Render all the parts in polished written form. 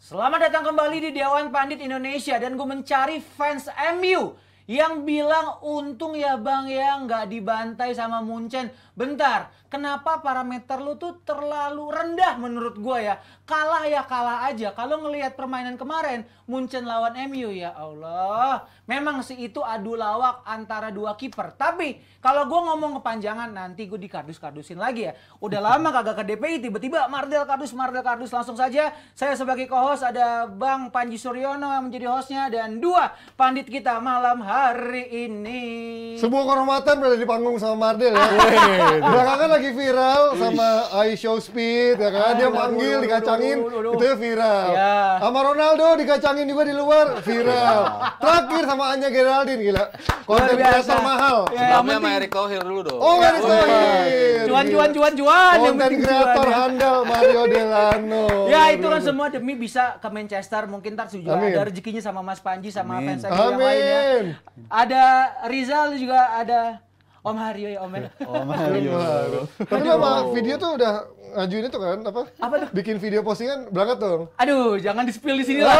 Selamat datang kembali di Dewan Pandit Indonesia dan gue mencari fans MU yang bilang untung ya bang ya nggak dibantai sama Munchen. Bentar, kenapa parameter lu tuh terlalu rendah menurut gue ya? Kalah ya kalah aja. Kalau ngelihat permainan kemarin Munchen lawan MU ya Allah, memang sih itu adu lawak antara dua kiper. Tapi kalau gue ngomong kepanjangan nanti gue dikardus-kardusin lagi ya. Udah lama kagak ke DPI tiba-tiba Mardel kardus langsung saja. Saya sebagai co-host ada Bang Panji Suryono yang menjadi hostnya dan dua pandit kita malam hari ini. Sebuah kehormatan berada di panggung sama Mardel ya. Belakangan lagi viral sama I Show Speed ya kan. Dia manggil dikacangin itu ya viral. Ya. Sama Ronaldo dikacangin juga di luar viral. Terakhir sama Anya Geraldine gila. Konten kreator mahal. Sebelumnya sama Erick Thohir dulu dong. Oh Erick Thohir. Cuan. Konten kreator handal Mario Delano. Ya itu kan semua demi bisa ke Manchester. Mungkin ntar juga ada rezekinya sama Mas Panji sama fans MU yang lainnya. Ada Rizal juga ada Om Haryo ya Om ya. Om Haryo. Tapi lo sama video tuh udah ngajuin itu kan apa? Apa tuh? Bikin video postingan berangkat dong. Aduh, jangan di-spill di sini lah.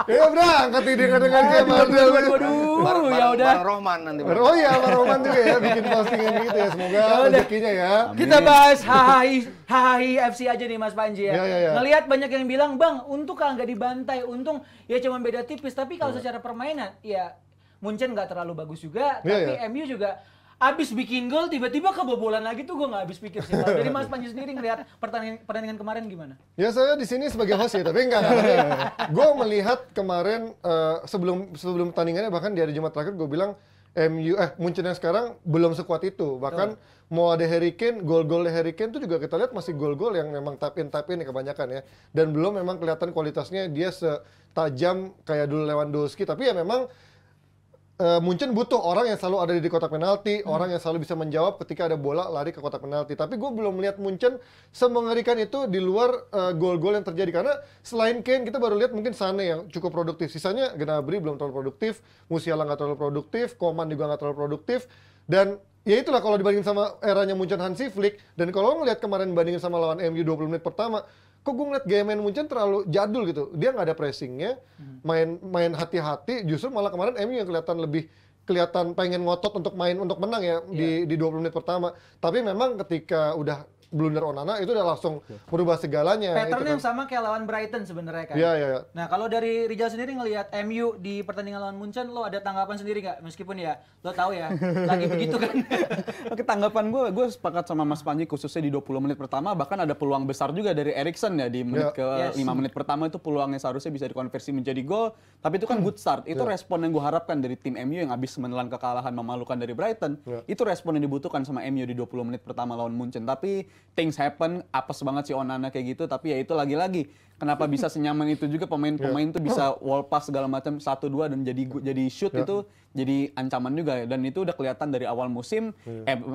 Ya berangkat dengan kayak Mardel. Waduh, ya udah. Bang Rohman nanti. Oh iya, Bang Roman juga ya bikin postingan gitu ya. Semoga rezekinya ya. Kita bahas Hahi FC aja nih Mas Panji ya. Ya. Ngelihat banyak yang bilang, "Bang, untung kalau nggak dibantai, untung ya cuma beda tipis." Tapi kalau secara permainan ya Munchen nggak terlalu bagus juga, tapi MU juga abis bikin gol tiba-tiba kebobolan lagi tuh gue nggak habis pikir sih. Kalau dari Mas Panji sendiri ngelihat pertandingan kemarin gimana? Ya saya di sini sebagai host ya, tapi enggak. Gue melihat kemarin sebelum pertandingannya bahkan di hari Jumat terakhir gue bilang Munchen yang sekarang belum sekuat itu. Bahkan mau ada Harry Kane, gol-gol Harry Kane tuh juga kita lihat masih gol-gol yang memang tap in ya kebanyakan ya. Dan belum memang kelihatan kualitasnya dia setajam kayak dulu Lewandowski, tapi ya memang Munchen butuh orang yang selalu ada di kotak penalti, orang yang selalu bisa menjawab ketika ada bola lari ke kotak penalti. Tapi gue belum melihat Munchen semengerikan itu di luar gol-gol yang terjadi. Karena selain Kane, kita baru lihat mungkin Sané yang cukup produktif. Sisanya Gnabry belum terlalu produktif, Musiala nggak terlalu produktif, Coman juga nggak terlalu produktif. Dan ya itulah kalau dibandingin sama eranya Munchen Hansi Flick. Dan kalau ngelihat kemarin bandingin sama lawan MU 20 menit pertama, kok gue ngeliat gaya main Munchen terlalu jadul gitu. Dia nggak ada pressingnya, main hati-hati. Justru malah kemarin MU yang kelihatan pengen ngotot untuk menang ya di 20 menit pertama. Tapi memang ketika udah blunder Onana itu udah langsung merubah segalanya. Pattern itu yang sama kayak lawan Brighton sebenarnya kan. Iya. Nah kalau dari Rizal sendiri ngelihat MU di pertandingan lawan Munchen, lo ada tanggapan sendiri nggak? Meskipun ya lo tahu ya lagi begitu kan. Oke, tanggapan gue sepakat sama Mas Panji khususnya di 20 menit pertama. Bahkan ada peluang besar juga dari Eriksen ya di menit ke 5 menit pertama itu peluangnya seharusnya bisa dikonversi menjadi gol. Tapi itu kan good start. Itu respon yang gue harapkan dari tim MU yang habis menelan kekalahan memalukan dari Brighton. Itu respon yang dibutuhkan sama MU di 20 menit pertama lawan Munchen. Tapi things happen, apes banget si Onana kayak gitu, tapi ya itu lagi-lagi kenapa bisa senyaman itu juga pemain-pemain tuh bisa wall pass segala macam 1-2 dan jadi shoot itu jadi ancaman juga ya. Dan itu udah kelihatan dari awal musim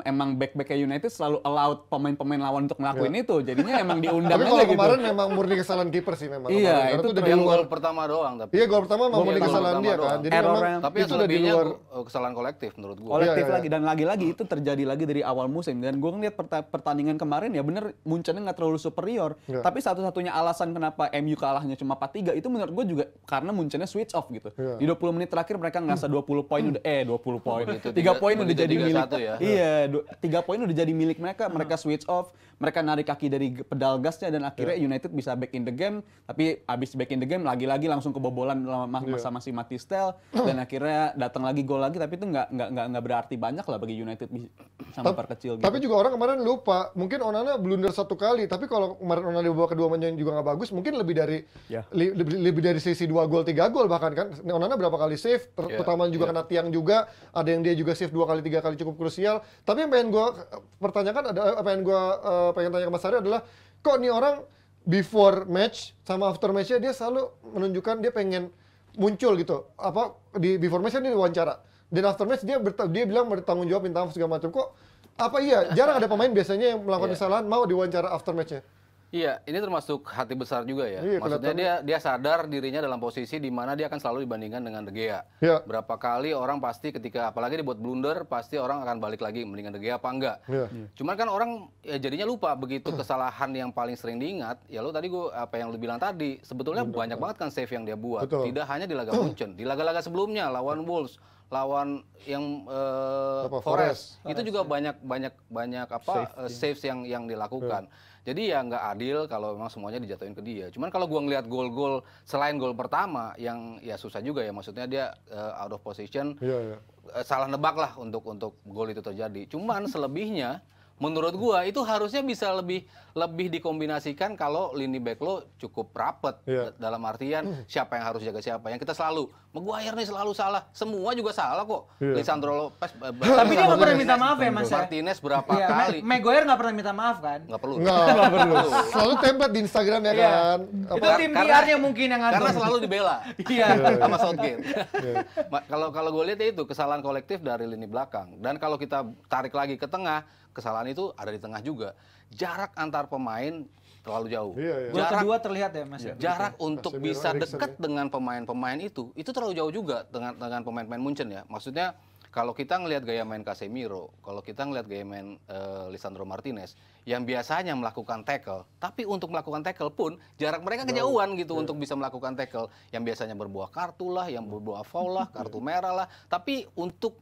emang back-backnya United selalu allowed pemain-pemain lawan untuk ngelakuin itu, jadinya emang diundang tapi aja kalau gitu. kemarin memang murni kesalahan kiper sih memang. Iya, itu udah yang gol pertama doang tapi. Iya, gol pertama memang murni kesalahan dia kan. Jadi memang tapi itu udah di selebihnya luar kesalahan kolektif menurut gua. Kolektif lagi dan lagi-lagi itu terjadi lagi dari awal musim. Dan gue ngeliat pertandingan kemarin ya bener Munchennya nggak terlalu superior. Tapi satu-satunya alasan kenapa MU kalahnya cuma 4-3 itu menurut gue juga karena Munchennya switch off gitu. Di 20 menit terakhir mereka ngerasa 20 poin udah 20 poin. 3 poin udah jadi milik. Ya. Iya, 3 poin udah jadi milik mereka. Mereka switch off, mereka narik kaki dari pedal gasnya dan akhirnya United bisa back in the game. Tapi abis back in the game lagi-lagi langsung kebobolan sama si Matistel dan akhirnya datang lagi gol lagi, tapi itu nggak berarti banyak lah bagi United sampai perkecil gitu. Tapi juga orang kemarin lupa, mungkin Onana blunder 1 kali, tapi kalau kemarin Onana di babak kedua mainnya juga nggak bagus, mungkin lebih dari sisi 2 gol 3 gol bahkan kan. Onana berapa kali save, terutama juga kena tiang juga, ada yang dia juga save 2 kali 3 kali cukup krusial. Tapi yang pengen gue pertanyakan pengen tanya ke Mas Ari adalah kok nih orang before match sama after match-nya dia selalu menunjukkan dia pengen muncul gitu. Apa di before match-nya dia diwawancara. Dan after match dia bilang bertanggung jawab, minta maaf segala macam. Kok apa iya jarang ada pemain biasanya yang melakukan kesalahan mau diwawancara after match-nya. Iya, ini termasuk hati besar juga ya. Iya, Maksudnya dia sadar dirinya dalam posisi di mana dia akan selalu dibandingkan dengan De Gea. Iya. Berapa kali orang pasti ketika apalagi dibuat blunder, pasti orang akan balik lagi mendingan De Gea apa enggak. Iya. Cuman kan orang ya jadinya lupa begitu kesalahan yang paling sering diingat. Ya lo tadi apa yang lu bilang tadi, sebetulnya banyak banget kan save yang dia buat. Betul. Tidak hanya di laga Munchen, di laga-laga sebelumnya lawan Wolves, lawan yang Forest. Itu juga banyak saves yang dilakukan. Jadi ya nggak adil kalau memang semuanya dijatuhin ke dia. Cuman kalau gua ngelihat gol-gol selain gol pertama yang ya susah juga ya, maksudnya dia out of position, salah nebak lah untuk gol itu terjadi. Cuman selebihnya menurut gua itu harusnya bisa lebih dikombinasikan kalau lini back lo cukup rapet. Dalam artian siapa yang harus jaga siapa. Yang kita selalu Maguire nih selalu salah, semua juga salah kok. Lisandro Lopez Tapi dia nggak pernah minta maaf ya Mas. Martinez berapa kali? Maguire nggak pernah minta maaf kan? Nggak perlu. Nggak perlu. Selalu template di Instagram ya kan. Itu tim PR-nya mungkin yang ngatur. Karena selalu dibela. Iya. Sama Southgate. Kalau gue lihat itu kesalahan kolektif dari lini belakang. Dan kalau kita tarik lagi ke tengah, kesalahan itu ada di tengah juga. Jarak antar pemain terlalu jauh. Gol kedua terlihat ya Mas. Jarak untuk Casemiro, bisa Eriksen, dekat dengan pemain-pemain itu terlalu jauh juga dengan pemain-pemain Munchen ya. Maksudnya kalau kita ngelihat gaya main Casemiro, kalau kita ngelihat gaya main Lisandro Martinez yang biasanya melakukan tackle, tapi untuk melakukan tackle pun jarak mereka kejauhan gitu untuk bisa melakukan tackle yang biasanya berbuah kartu lah, yang berbuah foul lah, kartu merah lah, tapi untuk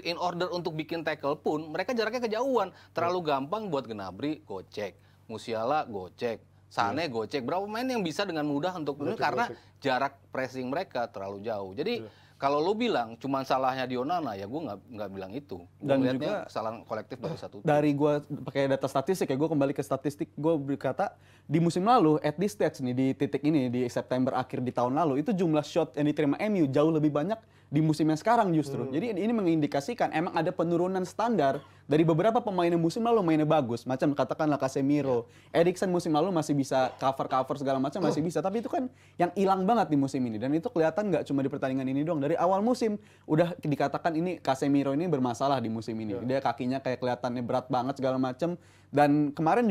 in order untuk bikin tackle pun mereka jaraknya kejauhan, terlalu gampang buat Gnabry gocek, Musiala gocek, Sane gocek. Berapa pemain yang bisa dengan mudah untuk ini karena jarak pressing mereka terlalu jauh. Jadi kalau lo bilang cuma salahnya di Onana, ya gue nggak bilang itu. Dan juga kesalahan kolektif dari satu. Dari gue pakai data statistik ya, gue kembali ke statistik, gue berkata di musim lalu at this stage nih, di titik ini di September akhir di tahun lalu itu jumlah shot yang diterima MU jauh lebih banyak di musim yang sekarang justru. Jadi ini mengindikasikan emang ada penurunan standar dari beberapa pemain yang musim lalu mainnya bagus, macam katakanlah Casemiro, Eriksen musim lalu masih bisa cover segala macam masih bisa, tapi itu kan yang hilang banget di musim ini dan itu kelihatan nggak cuma di pertandingan ini doang. Dari awal musim udah dikatakan ini Casemiro ini bermasalah di musim ini. Dia kakinya kayak kelihatannya berat banget segala macam. Dan kemarin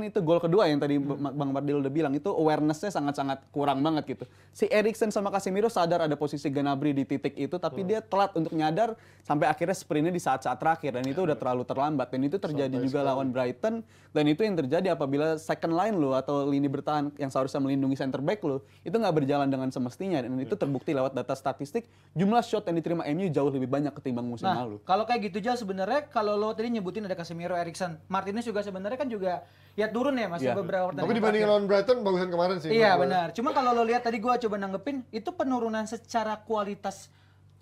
itu gol kedua yang tadi Bang Fardil udah bilang itu awareness-nya sangat-sangat kurang banget gitu. Si Eriksen sama Casemiro sadar ada posisi Gnabry di titik itu tapi dia telat untuk nyadar sampai akhirnya sprintnya di saat-saat terakhir dan itu udah terlalu terlambat dan itu terjadi juga lawan Brighton dan itu yang terjadi apabila second line lo atau lini bertahan yang seharusnya melindungi center back lo itu nggak berjalan dengan semestinya dan itu terbukti lewat data statistik jumlah shot yang diterima MU jauh lebih banyak ketimbang musim lalu. Kalau kayak gitu Jal sebenarnya kalau lo tadi nyebutin ada Casemiro, Eriksen, Martinez juga sebenarnya kan juga ya turun ya Mas beberapa pertandingan. Tapi dibandingin lawan Brighton bagusan kemarin sih. Iya benar. Cuma kalau lo lihat tadi gua coba nanggepin itu penurunan secara kualitas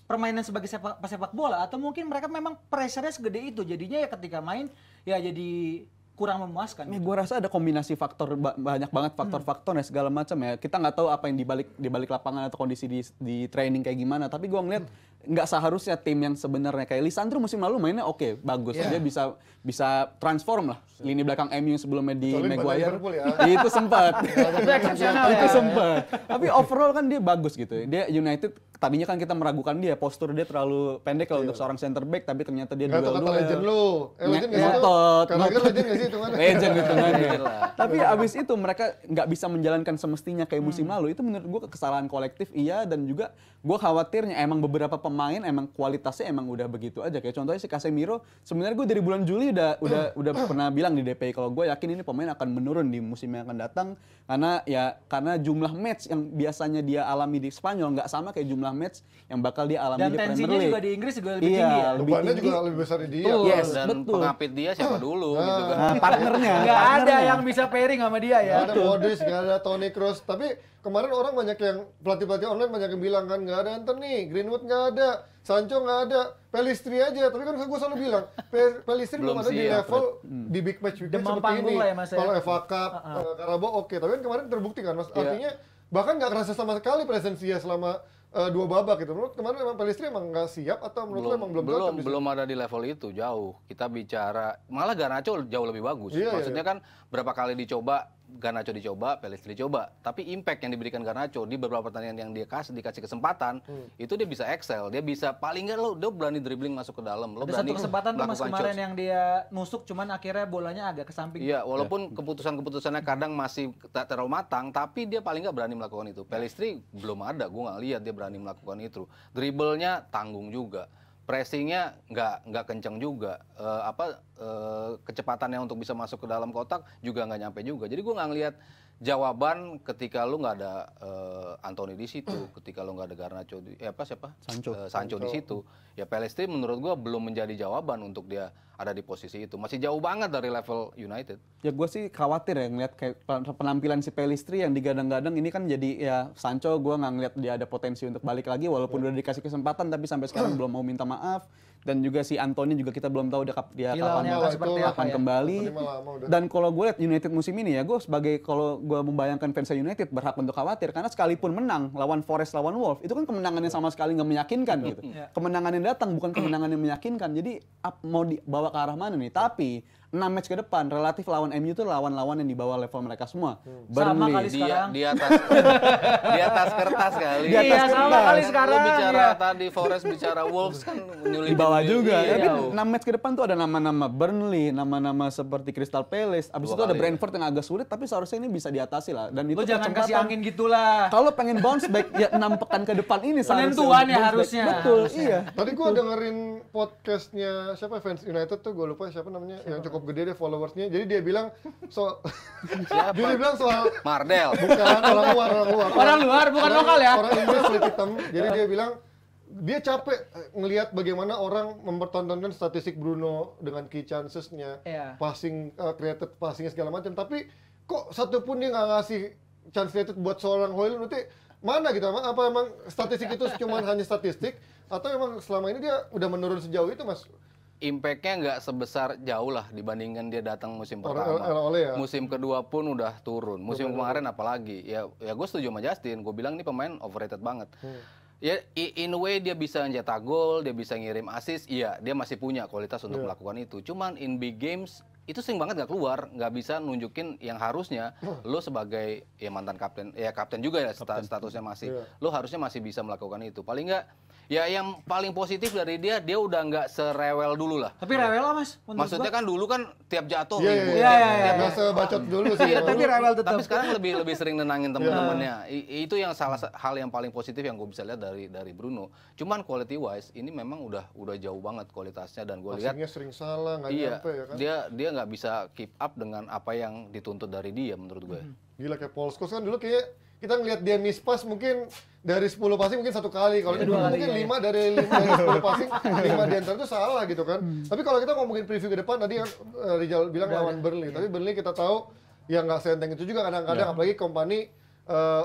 permainan sebagai sepak bola atau mungkin mereka memang pressure-nya segede itu jadinya ya ketika main ya jadi kurang memuaskan. Gue rasa ada kombinasi faktor banyak banget faktor-faktor ya segala macam ya. Kita nggak tahu apa yang di balik lapangan atau kondisi di training kayak gimana. Tapi gue ngeliat nggak seharusnya tim yang sebenarnya kayak Lisandro musim lalu mainnya oke, bagus. Dia bisa transform lah. Lini belakang MU yang sebelumnya di Maguire. Itu sempat. Itu sempat. Tapi overall kan dia bagus gitu. Dia United tadinya kan kita meragukan dia, postur dia terlalu pendek kalau untuk seorang center back, tapi ternyata dia duel-duel. Legend lu. Legend nggak sih itu? Legend nggak sih itu? Legend gitu kan. Tapi abis itu mereka nggak bisa menjalankan semestinya kayak musim lalu. Itu menurut gue kesalahan kolektif iya dan juga gue khawatirnya emang beberapa pemain emang kualitasnya emang udah begitu aja. Kayak contohnya si Casemiro, sebenarnya gue dari bulan Juli udah pernah bilang di DPI kalau gue yakin ini pemain akan menurun di musim yang akan datang karena jumlah match yang biasanya dia alami di Spanyol nggak sama kayak jumlah match yang bakal dia alami di Premier League. Dan tensinya juga di Inggris juga lebih tinggi ya. Bebannya juga lebih besar di dia. Yes, dan pengapit dia siapa dulu gitu kan. Partnernya. Nggak ada yang bisa pairing sama dia ya. Nggak ada Modric, nggak ada Toni Kroos. Tapi kemarin orang banyak yang pelatih-pelatih online banyak yang bilang kan nggak ada Anthony, Greenwood nggak ada, Sancho nggak ada, Pelistri aja. Tapi kan gue selalu bilang Pelistri belum ada di level di big match seperti ini. Kalau FA Cup, Carabao oke. Tapi kan kemarin terbukti kan Mas. Artinya bahkan nggak kerasa sama sekali presensinya selama 2 babak gitu. Menurut kemarin emang Pelistri emang nggak siap atau menurut lo emang belum ada di level itu jauh. Kita bicara malah Garnacho jauh lebih bagus. Maksudnya kan berapa kali dicoba Garnacho dicoba, Pellistri dicoba. Tapi impact yang diberikan Garnacho di beberapa pertandingan yang dia dikasih kesempatan, itu dia bisa excel. Dia bisa paling nggak dia berani dribbling masuk ke dalam. Lo Ada berani satu kesempatan tuh Mas melakukan kemarin shots. yang dia nusuk cuman akhirnya bolanya agak ke samping. Iya, walaupun keputusannya kadang masih tak terlalu matang, tapi dia paling nggak berani melakukan itu. Pellistri belum ada, gue nggak lihat dia berani melakukan itu. Dribblenya tanggung juga, pressingnya nggak kenceng juga, kecepatannya untuk bisa masuk ke dalam kotak juga nggak nyampe juga. Jadi gue nggak ngelihat jawaban ketika lu nggak ada Anthony di situ, ketika lu nggak ada Garnacho, Sancho di situ. Ya Pellistri menurut gue belum menjadi jawaban untuk dia ada di posisi itu. Masih jauh banget dari level United. Ya gue sih khawatir ya ngeliat kayak penampilan si Pellistri yang digadang-gadang ini kan jadi ya Sancho gue nggak ngeliat dia ada potensi untuk balik lagi walaupun udah dikasih kesempatan tapi sampai sekarang belum mau minta maaf. Dan juga si Anthony juga kita belum tahu dia kapan kembali. Dan kalau gue lihat United musim ini ya gue sebagai kalau gue membayangkan fans United berhak untuk khawatir karena sekalipun menang lawan Forest lawan Wolves itu kan kemenangan yang sama sekali nggak meyakinkan gitu. Kemenangan yang datang bukan kemenangan yang meyakinkan. Jadi mau dibawa ke arah mana nih? Tapi 6 match ke depan relatif lawan MU itu lawan-lawan yang di bawah level mereka semua. Sama kali sekarang. Di atas kertas kali. Iya, sama kali sekarang. Lo bicara tadi Forest bicara Wolves kan di bawah juga. Iya, Tapi 6 match ke depan tuh ada nama-nama Burnley, nama-nama seperti Crystal Palace. Abis itu ada Brentford yang agak sulit tapi seharusnya ini bisa diatasi lah. Dan itu Lo jangan kasih angin gitulah. Kalau pengen bounce back ya 6 pekan ke depan ini penentuan ya harusnya. Betul, iya. Tadi gue dengerin podcastnya siapa fans United tuh, gue lupa siapa namanya, yang cukup gede deh followersnya. Jadi dia bilang dia bilang soal Mardel. bukan orang luar bukan lokal ya. Orang Inggris kulit hitam. Jadi dia bilang dia capek ngelihat bagaimana orang mempertontonkan statistik Bruno dengan key chancesnya, passing, created passingnya segala macam. Tapi kok satu pun dia nggak ngasih chance created buat seorang Højlund. Berarti mana gitu? Apa emang statistik itu cuma hanya statistik atau emang selama ini dia udah menurun sejauh itu, Mas? Impact-nya nggak sebesar jauh lah dibandingkan dia datang musim pertama. Ya? Musim kedua pun udah turun. Musim kemarin apalagi. Ya gue setuju sama Justin. Gue bilang ini pemain overrated banget. Ya in a way dia bisa nyetak gol, dia bisa ngirim assist. Iya, dia masih punya kualitas untuk melakukan itu. Cuman in big games itu sering banget nggak keluar, nggak bisa nunjukin yang harusnya lo sebagai ya mantan kapten, ya kapten juga ya statusnya masih. Lo harusnya masih bisa melakukan itu. Paling nggak ya yang paling positif dari dia udah nggak serewel dulu lah. Tapi rewel lah Mas. Maksudnya kan dulu kan tiap jatuh nggak sebacot dulu sih. Iya, tapi rewel tetap. Tapi sekarang lebih sering nenangin teman-temannya. Itu yang hal yang paling positif yang gue bisa lihat dari Bruno. Cuman quality wise ini memang udah jauh banget kualitasnya dan gue lihat sering salah nggak nyampe ya kan. Dia nggak bisa keep up dengan apa yang dituntut dari dia menurut gue. Gila kayak Paul Scholes kan dulu kayak kita ngelihat dia miss pass mungkin dari 10 passing mungkin 1 kali. Kalau ini mungkin 5 dari 10 passing 5 di antara itu salah gitu kan. Tapi kalau kita ngomongin preview ke depan tadi kan Rizal bilang lawan Burnley. Tapi Burnley kita tahu ya nggak seenteng itu juga kadang-kadang apalagi Kompany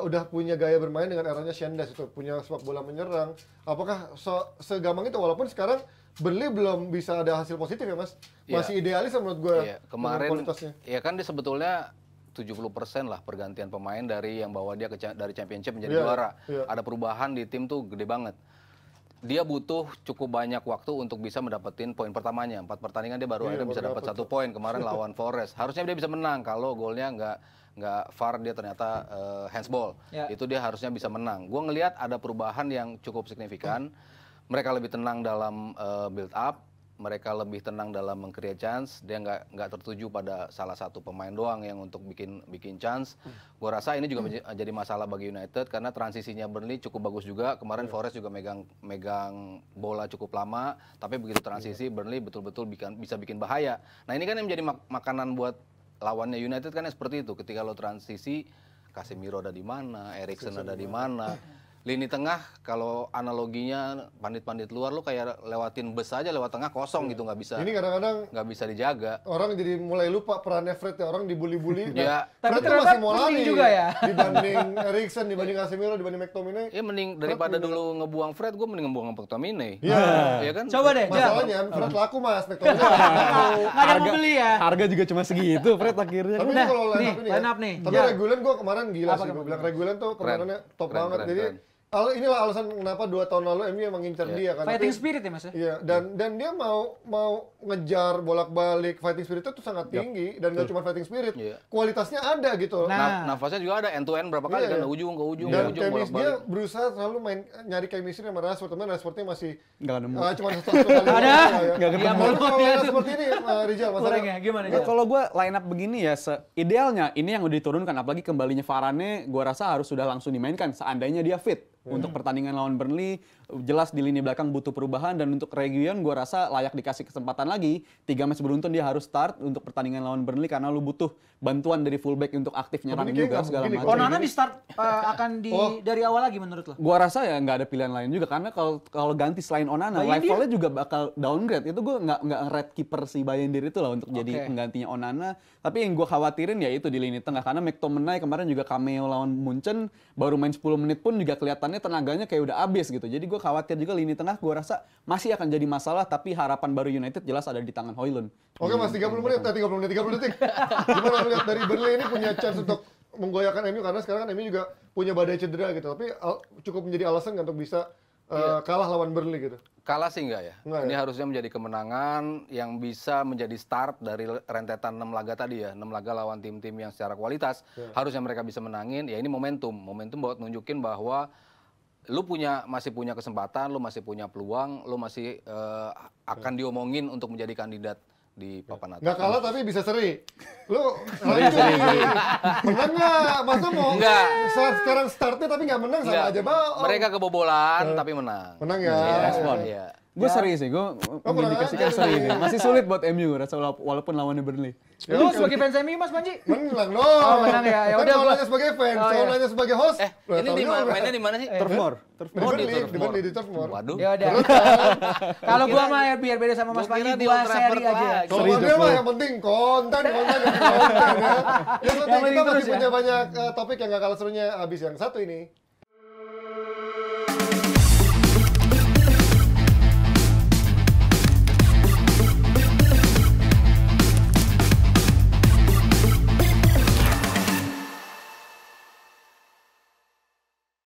udah punya gaya bermain dengan eranya Shendes itu, punya sepak bola menyerang. Apakah segampang itu walaupun sekarang Burnley belum bisa ada hasil positif ya Mas? Masih idealis menurut gue. Kemarin ya kan dia sebetulnya 70% lah pergantian pemain dari yang bawa dia dari championship menjadi juara. Ada perubahan di tim tuh gede banget. Dia butuh cukup banyak waktu untuk bisa mendapatkan poin pertamanya. 4 pertandingan dia baru akhirnya bisa dapat 1 poin kemarin lawan Forest. Harusnya dia bisa menang kalau golnya nggak VAR dia ternyata handsball. Itu dia harusnya bisa menang. Gue ngelihat ada perubahan yang cukup signifikan. Mereka lebih tenang dalam build up. Mereka lebih tenang dalam meng-create chance, dia nggak tertuju pada salah satu pemain doang yang untuk bikin chance. Gua rasa ini juga menjadi masalah bagi United karena transisinya Burnley cukup bagus juga. Kemarin Forest juga megang bola cukup lama, tapi begitu transisi Burnley betul-betul bisa bikin bahaya. Nah ini kan yang menjadi makanan buat lawannya United kan yang seperti itu. Ketika lo transisi, Casemiro ada di mana, Eriksen ada di mana. Lini tengah kalau analoginya pandit-pandit luar lu kayak lewatin bus aja lewat tengah kosong gitu nggak bisa. Ini kadang-kadang nggak bisa dijaga. Orang jadi mulai lupa perannya Fred ya, orang dibully-bully. Ya. Tapi Fred masih mau lari juga ya. dibanding Eriksen, dibanding Casemiro, dibanding McTominay. Ya mending daripada dulu ngebuang Fred, gue mending ngebuang McTominay. Iya. Ya kan? Coba deh. Masalahnya Fred laku Mas, McTominay. Nggak ada yang mau beli ya. Harga juga cuma segitu Fred akhirnya. Tapi kalau line up ini line up nih. Tapi Regulen gue kemarin gila sih, gue bilang Regulen tuh kemarinnya top banget. Jadi inilah alasan kenapa 2 tahun lalu MU emang ngincer dia kan. Fighting spirit ya Mas ya? Iya, dan dia mau ngejar bolak-balik, fighting spiritnya tuh sangat tinggi dan gak cuma fighting spirit, kualitasnya ada gitu. Nafasnya juga ada end to end berapa kali kan, ujung ke ujung, dan ujung bolak-balik. dia berusaha selalu nyari chemistry sama Rashford, teman Rashfordnya masih nggak nemu. cuma satu kali. Ada? Nggak ketemu. Kalau seperti ini, Rizal, Kurang ya, gimana ya? Kalau gue line up begini ya, idealnya ini yang udah diturunkan, apalagi kembalinya Varane, gue rasa harus sudah langsung dimainkan seandainya dia fit. Untuk pertandingan lawan Burnley, jelas di lini belakang butuh perubahan, dan untuk Reguilon gue rasa layak dikasih kesempatan lagi. 3 match beruntun dia harus start untuk pertandingan lawan Burnley karena lu butuh bantuan dari fullback untuk aktif nyerang juga segala macam. Onana di start dari awal lagi menurut lo? Gua rasa ya nggak ada pilihan lain juga, karena kalau ganti selain Onana, levelnya juga bakal downgrade. Itu gue nggak red keeper si Bayindir itu lah untuk jadi penggantinya Onana. Tapi yang gue khawatirin ya itu di lini tengah, karena McTominay kemarin juga cameo lawan Munchen, baru main 10 menit pun juga kelihatannya tenaganya kayak udah habis gitu. Jadi gue khawatir juga lini tengah gue rasa masih akan jadi masalah, tapi harapan baru United jelas ada di tangan Højlund. Oke Mas, 30 detik. Gimana melihat dari Burnley ini punya chance untuk menggoyahkan MU, karena sekarang kan MU juga punya badai cedera gitu, tapi cukup menjadi alasan untuk bisa kalah lawan Burnley gitu. Kalah sih enggak ya. Ini harusnya menjadi kemenangan yang bisa menjadi start dari rentetan 6 laga tadi ya. 6 laga lawan tim-tim yang secara kualitas harusnya mereka bisa menangin. Ya ini momentum buat nunjukin bahwa lu masih punya kesempatan, lu masih punya peluang, lu masih akan diomongin untuk menjadi kandidat di papan atas. Nggak kalah tapi bisa seri. Lu menang nggak? Masa mau Nggak. Sekarang startnya tapi nggak menang sama aja bang. Mereka kebobolan tapi menang. Menang ya. Respon. Iya. Gue seri sih, gue mengindikasikan seri nih. Masih sulit buat MU rasa walaupun lawannya Burnley. Lu sebagai fans MU Mas Panji? Menang dong. Oh, menang ya. Ya udah Kan gua nanya sebagai fans, kalau nanya sebagai host. Ini mainnya di mana sih? Turf Moor. Di Turf Moor. Waduh. Ya udah. Kalau gua mah ya biar beda sama Mas Gua kira Panji, di gua Old seri Trafford aja. lagi. Kalau dia mah yang penting konten ya. Yang penting kita masih punya banyak topik yang nggak kalah serunya abis yang satu ini.